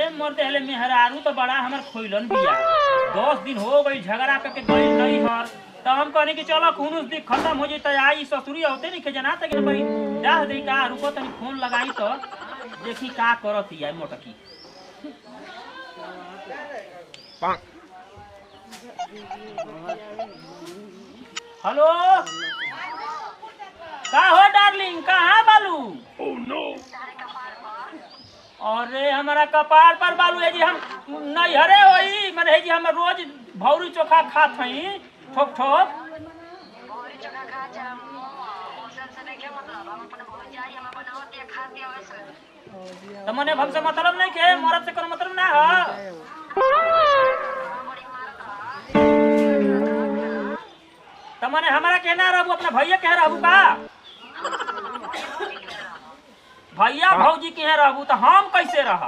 ये मर देले मेहरारू तो बड़ा हमर खोइलन बिया 10 दिन हो गई झगड़ा करके गई नहीं हर तो हम कहनी कि चलो खुनुस दिन खत्म हो जइते आई ससुरी होते नहीं के जना तक भाई जा दे का रुको तनी फोन लगाई तो देखी का करत ही आई मोटकी हेलो का हो डार्लिंग कहाँ बालू ओह नो अरे हमारा कपार पर बालू है जी हम नहीं हरे वही मैंने जी हम रोज भौरी चोखा खात हई ठोक ठोक तो मने भम से मतलब नहीं के मरद से कोनो मतलब ना है तो मने हमारा कहना रहू अपना भैया कह रहू का भैया भौजी के रहू तो हम कैसे रह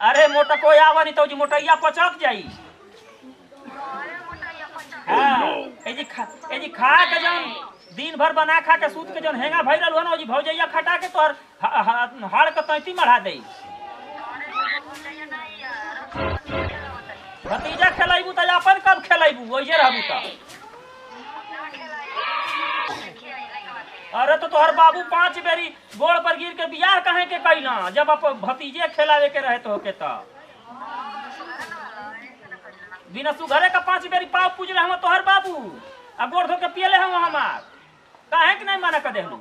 अरे मोटा कोई आवा नहीं तो जी मोटैया पचक जाई हाँ ए जी खा के जौन दिन भर बना खा के सूत के जौन हेंगा भइल हो ना जी भौजैया खटा के तोहर हाड़ के तैती मढ़ा दे भतीजा खेलैबू तो अपन कब खेलैबू वैसे रहबू तो अरे तो तोहर बाबू 5 बेरी गोड़ पर गिर के बियाह कहे के कैला जब आप भतीजे खेलावे के रहे तो के तो बिना सुघरे का 5 बेरी पाव पूजले हम तोहर बाबू आ गोड़ धो के पियले हम हमार काहे कि नहीं माना कर देलू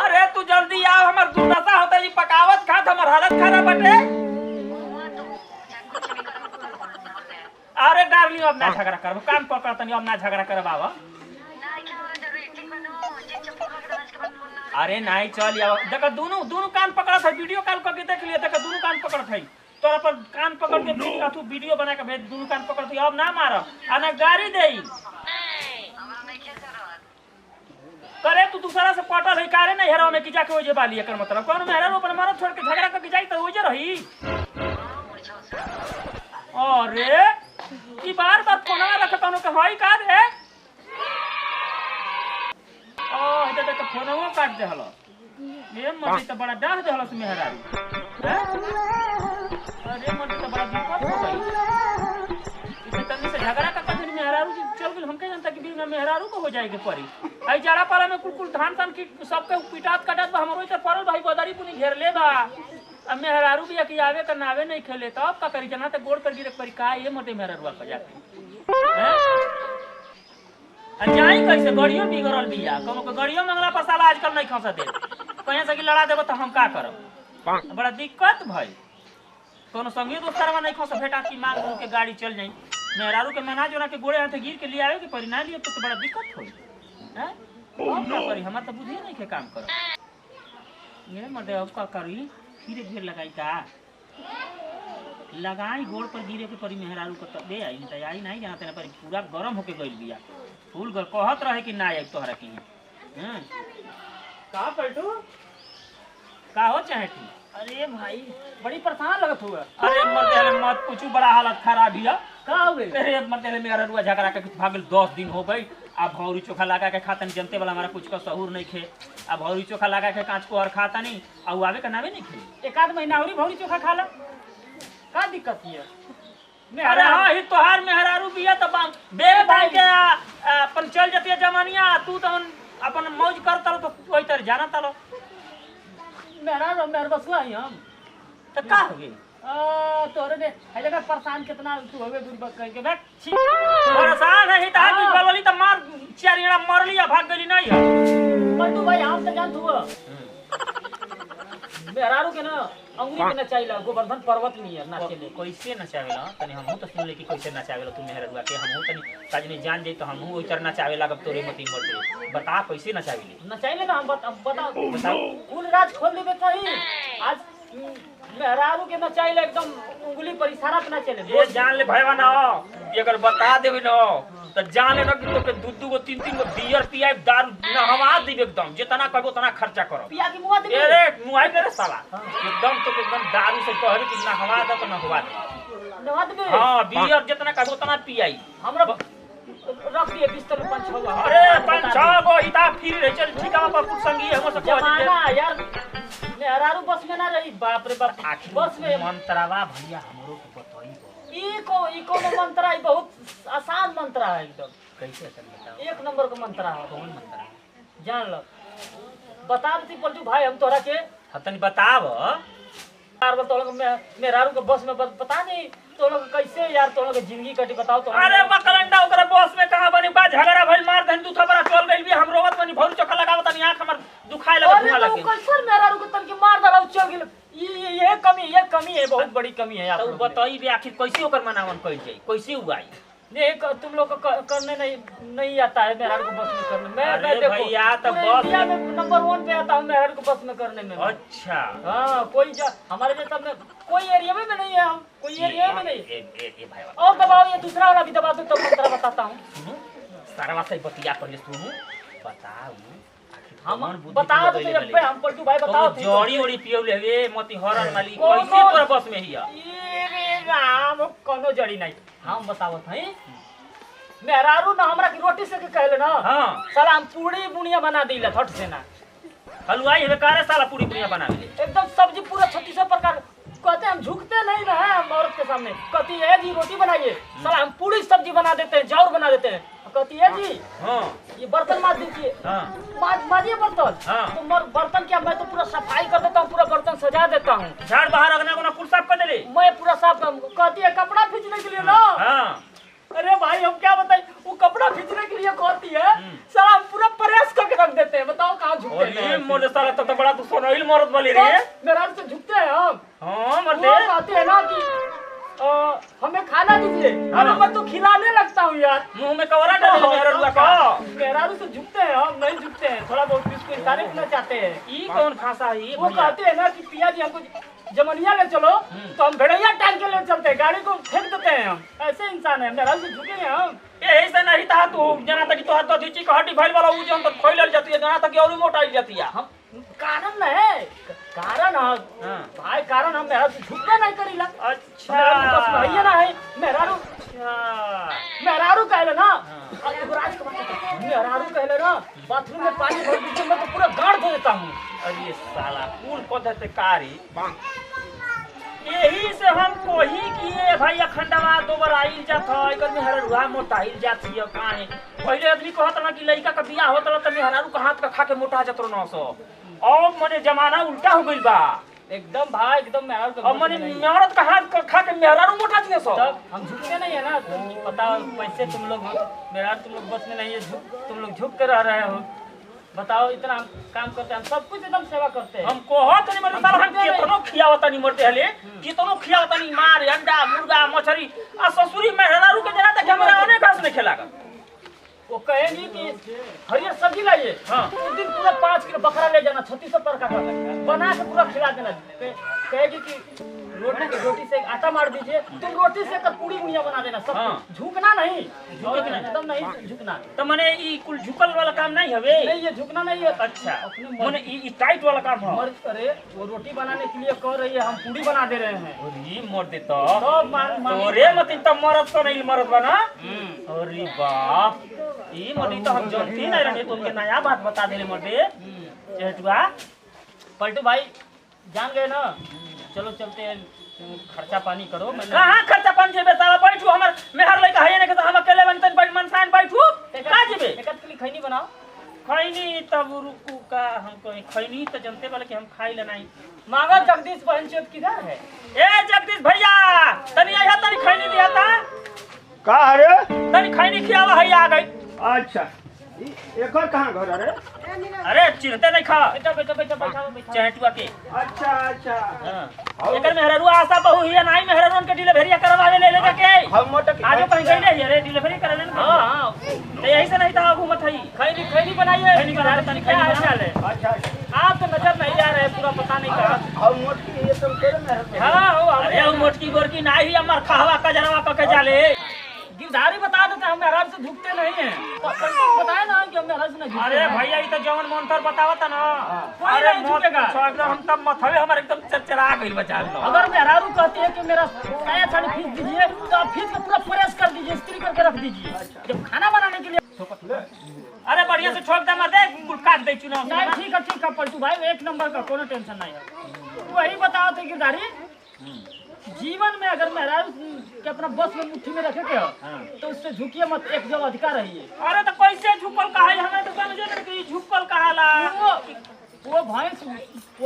अरे तू जल्दी आ हमर दुर्दशा होता जी पकावत खात हमर हालत खराब बटे अरे डार्लिंग अब ना झगड़ा करब काम पकड़ तनी अब ना झगड़ा करब आवा अरे नहीं चल आवा देख दोनों कान पकड़त है वीडियो कॉल करके देख लिए देख दोनों कान पकड़त है तोरा पर कान पकड़ के भेज तू वीडियो बना के भेज दोनों कान पकड़ अब ना मार आ ना गाड़ी देई करे तू दूसरा से पटल है कारे नहीं हेरो में की जाके ओजे बाली एकर मतलब कौन में हेरो अपन मरद छोड़ के झगड़ा करके जाई त ओजे रही अरे की बार फोनवा रखतानो के होई का रे ओ इधर तक फोनवा काट दे हलो ये मत त बड़ा डाह दे हलो से मेहरारू अरे मत त बड़ा दिक्कत हो गई इसे तनी से झगड़ा का कथन मेहरारू जी चल गेल हमके जनता की बीच में मेहरारू को हो जाएगी परी आई जाड़ा पाला में कुल धान तान की सबके पिटात कटात हमरो इधर परल भाई बदारी पुनी घेर ले बा अब मेहरारू भी कि आवे का नावे नहीं खेले तब का करी जना त गोड़ पर गिरे परी का ये मोटे मेहरारूआ का जाके हैं जाई कैसे गड़ियो बिगड़ल बिया कोनो के गड़ियो मंगला पर साला आजकल नहीं खसा दे कहीं से कि लड़ा देबो त हम का करब बड़ा दिक्कत भाई कोनो संगी दोस्तरवा नहीं खसा भेटा की मांग के गाड़ी चल जाई मेहरारू के मना जोना के गोड़े हाथ गिर के लिए आवे के परी ना लिए तो बड़ा दिक्कत होई हैं का करी हमरा त बुझिए नहीं के काम करब ये मते अब का करी फिर घेर लगाई का लगाई गोड़ पर गिरे के परी मेहरारू को तबे आई नहीं आई नहीं जाना तेरा परी पूरा गरम होके गइल बिया फूल घर कहत रहे कि ना आई तोहरा की हैं का पलटू का हो चाहे तू अरे भाई बड़ी परेशान लगत हुआ अरे मर्दे मत पूछू बड़ा हालत खराब हिया का हो गई अरे मर्दे मेरा रुआ झगड़ा के भागल 10 दिन हो गई आ भौरी चोखा लगा के खाता नहीं जनते वाला हमारा कुछ का सहूर नहीं खे आ भौरी चोखा लगा के कांच को और खाता नहीं आ आवे का नावे नहीं खे एक आध महीना और भौरी चोखा खा ला का दिक्कत है अरे हाँ ही तोहार मेहरारू बिया तो बे भाई के अपन चल जतिया जमानिया तू तो अपन मौज करता तो वही तर जाना तालो मेहरा बसुआ ही हम तो का हो गई तोरे ने है जगह परेशान कितना तू होवे दूर बक के बैठ छी परेशान है ही ता की बोलली त मार चारिया मरली आ भाग गली नहीं है पलटू भाई हम से जान तू मेहरारू के ना अंगुरी के नचाइला गोवर्धन पर्वत नहीं है नाचे ले कैसे नचावेला तनी हमहू तो सुन ले कि कैसे नचावेला तू मेहरुआ के हमहू तनी ताजनी जान जाई तो हमहू ओइ तरह नचावे लागब तोरे मती मर दे बता कैसे नचावेली नचाइले ना हम बताओ कुल राज खोल देबे कहीं आज मेहरारू के नचाइले एकदम उंगली पर इशारा पे नचले ये जान ले भैया ना ये अगर बता देबे ना तो जान ले ना कि तो के दू गो तीन गो बियर पियाई दारू ना हवा देबे एकदम जितना कहबो उतना खर्चा करो पिया की मुआ देबे अरे मुआई दे साला एकदम तो एकदम दारू से कहबे कि ना हवा दे तो ना हवा दे नवा देबे हां बियर जितना कहबो उतना पियाई हमरा रख दिए बिस्तर में 5-6 गो। अरे 5-6 गो इता फिर रहे चल ठीक है पर कुछ संगी हम सब जमाना यार मेहरारू बस में ना रही, बाप रे बाप। बस में मंत्रवा भैया हमरो को बताई ई कोनो मंत्र है, बहुत आसान मंत्र है एकदम। कैसे चल बताओ। 1 नंबर का मंत्र है। कौन मंत्र है? जान लो, बता देती पलटू भाई हम तोरा के। तनी बताव। यार तो लोग मेहरारू के बस में पता नहीं तो लोग कैसे यार तो लोग जिंदगी कटी, बताओ तो। अरे बकलंडा ओकरा बस में कहां बनी बा झगड़ा भइल मार धन दू थबरा चल गइल भी हम रोवत बनी भौर चोखा लगावत तनी आंख हमर दुखाए लगे धुआं लगे। कैसे मेहरारू के तन के मार डाला चल गेल। ये कमी है, बहुत बड़ी कमी है। आप तो बताई भी आखिर कैसे ओकर मनावन कइल जाई, कैसे हुआई? देख तुम लोग को करने नहीं आता है मेहरारू को बस में करने। मैं देखो भैया तो पूरे बस इंडिया में नंबर 1 पे आता हूँ मेहरारू को बस में करने में। अच्छा हाँ, कोई हमारे जैसा में कोई एरिया में नहीं है, हम कोई एरिया में नहीं। ए भाई और दबाओ, ये दूसरा वाला भी दबा दो तो मंत्र बताता हूँ। सुनो सारा से बतिया पहले सुनो बताओ। हम बता दो तो जब पे हम पलटू भाई बताओ। जोड़ी ओड़ी पियोले हवे मोती हरन वाली कैसे तोरा बस में हिया? ये रे राम कोनो जड़ी नहीं। हम बतावत हई मेहरारू ना हमरा की रोटी से के कहले ना। हां साला हम पूरी बुनिया बना दिले फट से ना। हलवाई हवे कारे साला पूरी बुनिया बना ले एकदम सब्जी पूरा 36 प्रकार। कहते हम झुकते नहीं ना है औरत के सामने। कहती है जी रोटी बनाइए, साला हम पूरी सब्जी बना देते हैं, चाउर बना देते हैं। कहती है जी हां ये बर्तन माज दीजिए। हां माजिए बर्तन। तो बर्तन क्या, मैं तो पूरा सफाई कर देता हूँ, पूरा बर्तन सजा देता हूँ। झाड़ बाहर रखना को ना कुल साफ कर दे। मैं पूरा साफ। कहती है कपड़ा खींचने के लिए ना। हां अरे भाई हम क्या बताएं, वो कपड़ा खींचने के लिए कहती है, साला हम पूरा प्रेस करके रख देते हैं। बताओ कहाँ झुकते हैं। अरे मोरे साला तो बड़ा तू सोनइल मरद वाली रे। मेहरारू से झुकते हैं हम। हां मरदे वो कहते हैं ना कि हमें खाना दीजिए। अरे मैं तो खिलाने लगता हूँ यार। मुंह में कवरा डाल मेहरारू का। मेहरारू से झुकते हैं हम, नहीं झुकते हैं। थोड़ा बहुत इसको तारीफ करना चाहते हैं। ई कौन भाषा है? वो कहते हैं ना कि पिया जी हमको जमनिया ले चलो, तो हम भेड़िया टांग के ले चलते हैं, गाड़ी को फेंक देते हैं। हम ऐसे इंसान है, मेहरारू से झुकेंगे हम। यही से नहीं था तू जना तक तो हाथ दीची का हड्डी भइल वाला उ जन तक फैलल जाती है, जना तक और मोटाई जाती है। हम कारण है, कारण हां भाई कारण हम मेहरारू से झुकते नहीं करीला। अच्छा बस भैया ना है मेहरारू। अच्छा मेहरारू कहले ना राज के बात मेहरारू कहले ना बाथरूम में पानी भर दीजिए, मैं तो पूरा गाड़ धो देता हूँ। अरे साला कुल पद्धति कारी। यही से हम कोही किए भैया खंडवा दोबर आइल जात है एकर में हररुआ मोटाइल जात है। काहे पहले आदमी कहत ना कि लइका का बियाह होत त मेहरारू का हाथ का खा के मोटा जात रहो सो। अब मने जमाना उल्टा हो गइल बा एकदम भाई, एकदम मेहरारू के। अब मने औरत का हाथ का खा के मेहरारू मोटा दिए सो। तब हम झुकते नहीं है ना। तुम बताओ कैसे तुम लोग मेहरारू तुम लोग बस में नहीं है, तुम लोग झुक कर रह रहे हो। बताओ इतना हम काम करते हैं, हम सब कुछ एकदम सेवा करते हैं। हम कहत नहीं मरे साला हम केतनो खियावत नहीं मरते हले कितनो खियावत नहीं मार अंडा मुर्गा मछली आ ससुरी मेहरारू के जना तक हमरा ओने घास नहीं खेलागा। वो कहेंगी कि हरियर सब्जी लाइए। हाँ। उस दिन पूरा 5 किलो बकरा ले जाना, 36 प्रकार का बना के पूरा खिला देना। कहेगी कि रोटी से आटा मार दीजिए, तुम रोटी से कर पूरी बुनिया बना देना। सब हाँ। झुकना नहीं, झुकना एकदम नहीं झुकना। तो मने ई कुल झुकल वाला काम नहीं हवे। नहीं ये झुकना नहीं है। अच्छा अपने मने ई टाइट वाला काम है। अरे वो रोटी बनाने के लिए कह रही है, हम पूरी बना दे रहे हैं। अरे मर दे तो सब मान तोरे मत त मरद तो नहीं मरद बना। अरे वाह ई मनी तो हम जानते नहीं रहे, तुमके नया बात बता देले मर दे चेटुआ। पलटू भाई जान गए ना, चलो चलते हैं, खर्चा पानी करो। कहां खर्चा पानी जेबे साला बैठू हमर मेहर लइका है ने के हम अकेले बन तन बड़ मनसान बैठू का जेबे एकत के लिए खैनी बनाओ। खैनी तब रुकू का हम कहीं खैनी तो जनते वाले कि हम खाई ले नहीं मांगा। जगदीश बहन चोत किधर है? ए जगदीश भैया तनी आया तनी खैनी दिया था का अरे तनी खैनी खियावा है आ गई। अच्छा एकर कहाँ घर अरे? अरे चिंता नहीं खा बेटा बेटा बेटा बैठा बैठा। चहटुआ के। अच्छा अच्छा हां एकर मेहररुआ आशा बहु हिया नहीं मेहररुन के डिलीवरी करवावे ले ले के हम मोटक आजो कहीं गई ले रे डिलीवरी करे ले। हां हां तो यही से नहीं था घूमत है। खैनी खैनी बनाइए। खैनी बना ले, तनी खैनी बना ले। अच्छा आप तो नजर नहीं आ रहे, पूरा पता नहीं कहाँ। हम मोटकी ये तुम तेरे में हाँ हो अरे वो मोटकी गोरकी नाही हमर खावा कजरवा क के जाले गिरधारी बता देते, हम आराम से झुकते नहीं हैं। बताए ना कि जब मेरा से नहीं अरे भैया ये तो जवन मंत्र बतावता ना कोई अरे नहीं झुकेगा। एकदम हम तब मथवे हमारे एकदम चरचरा गइल बचा लो। अगर मेहरारू कहती है कि मेरा साया साड़ी फीस दीजिए तो आप फीस को पूरा प्रेस कर दीजिए, इस्त्री करके रख दीजिए। जब खाना बनाने के लिए अरे बढ़िया से ठोक दे मत दे काट दे चुनाव नहीं, ठीक है पलटू भाई, एक नंबर का कोनो टेंशन नहीं है। वही बताओ थे गिरधारी, जीवन में अगर मेहरारू के अपना बस में मुट्ठी में रखे के हो तो उससे झुकिए मत, एक जगह अधिकार रहिए। अरे तो कैसे झुकल कहा है हमें तो समझे नहीं कि झुकल कहाला। वो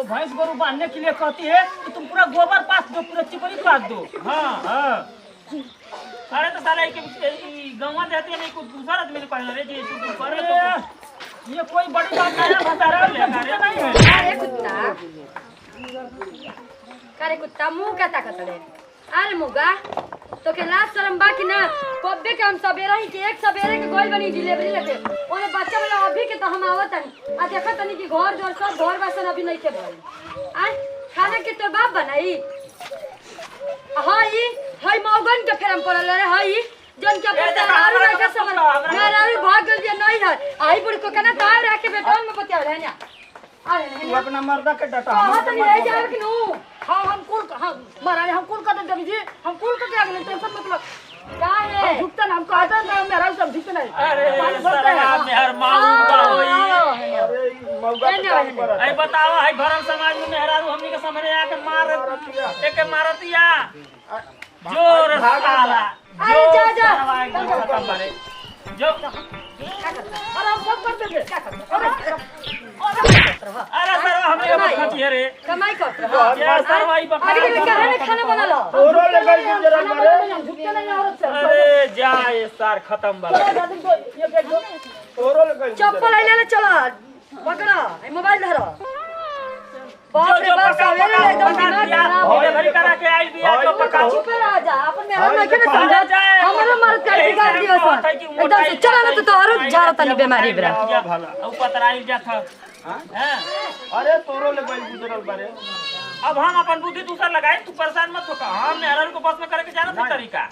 भैंस गोरू बांधने के लिए कहती है कि तुम पूरा गोबर पास दो, पूरा चिपरी पास दो। हाँ अरे तो साला गंवा देते नहीं कुछ दूसरा आदमी ने कहला रे जी तू करे तो ये कोई बड़ी बात नहीं है, बता रहा हूं नहीं है। अरे कुत्ता मुंह का ताकत रे। अरे मुगा तो के लाज शर्म बा कि ना, कब्बे के हम सवेरा ही के एक सवेरे के गोल बनी डिलीवरी लेते ओने बच्चा वाला अभी के तो हम आवत हनी आ देखत हनी कि घर जोर सब घर बासन अभी नहीं के भइल। आ खाना के तो बाप बनाई हई मौगन के फेरम पड़ल रे, हई जन के मेहरारू रह के समझ मेहरारू भाग गेल जे नहीं है। आई बुढ़ को कहना ताव रह के बेटन में बतिया रहे ना। अरे तू नहीं अपना मर्दा के डटा कहां तक ले जाए कि नो। हां हम कुल महाराज हम कुल कर दे दीजिए, हम कुल करके आगे टेंशन मतलब का है झुकता ना, हम कहते हैं मेहरारू सब झुकते नहीं। अरे साला मेहर माऊंगा होई। अरे ई मौगा के काम करत अरे बताओ है भरम समाज में मेहरारू हमनी के सामने आके मार एक मारतिया जोर साला अरे जा जा खत्म बारे जो अरे हम सब कर देंगे। अरे सर हमने के बखती है रे कमाई करत रहा। यार सरवाई बखा अभी के कहने खाना बना लो। तोरो ले गई गुजरल मारे झुकते नहीं औरत से। अरे जा ये सार खत्म वाला ये देख दो तोरो ले गई चप्पल ले ले चलो पकड़ो ए मोबाइल धरो। बाप रे बाप सवेरे एकदम दिमाग खराब हो डिलीवरी करा के आई दिया जो पका चुप रह जा अपन मेरा नहीं के समझा हमरो मर्द कर बिगाड़ दियो सन एकदम से चला ना तो तोरो झारत नहीं बीमारी बरा भला ऊ पतराई जा था हैं अरे तोरो ले गई गुजरल बारे अब हम अपन बुद्धि दूसरा लगाए तू परेशान मत हो। हम मेहरारू को बस में करे के जाना था तरीका।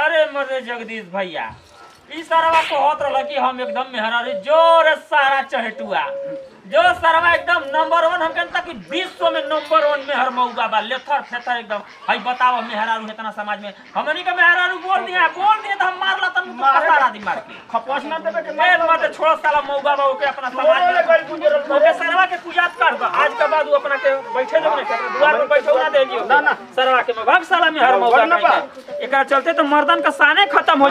अरे मरे जगदीश भैया ई सरवा को होत रहल कि हम एकदम मेहरारू जोर सारा चहटुआ जो सरवा एकदम नंबर 1 हम कहता कि विश्व में नंबर 1 मेहर मौगा बा लेथर फेथर एकदम। हई बताओ मेहरारू इतना समाज में हमनी के मेहरारू बोल दिया तो हम मार ला तन पसारा दी मार के खपस ना देबे के ए मत छोड़ साला मौगा बा ओके अपना समाज तोरो ले में गई गुजरल ओके सरवा के पूजा कर दो आज के बाद वो अपना के बैठे जो नहीं कर द्वार पर बैठो ना देजियो ना ना सरवा के में भाग साला मेहर मौगा ना एकरा चलते तो मर्दन का साने खत्म हो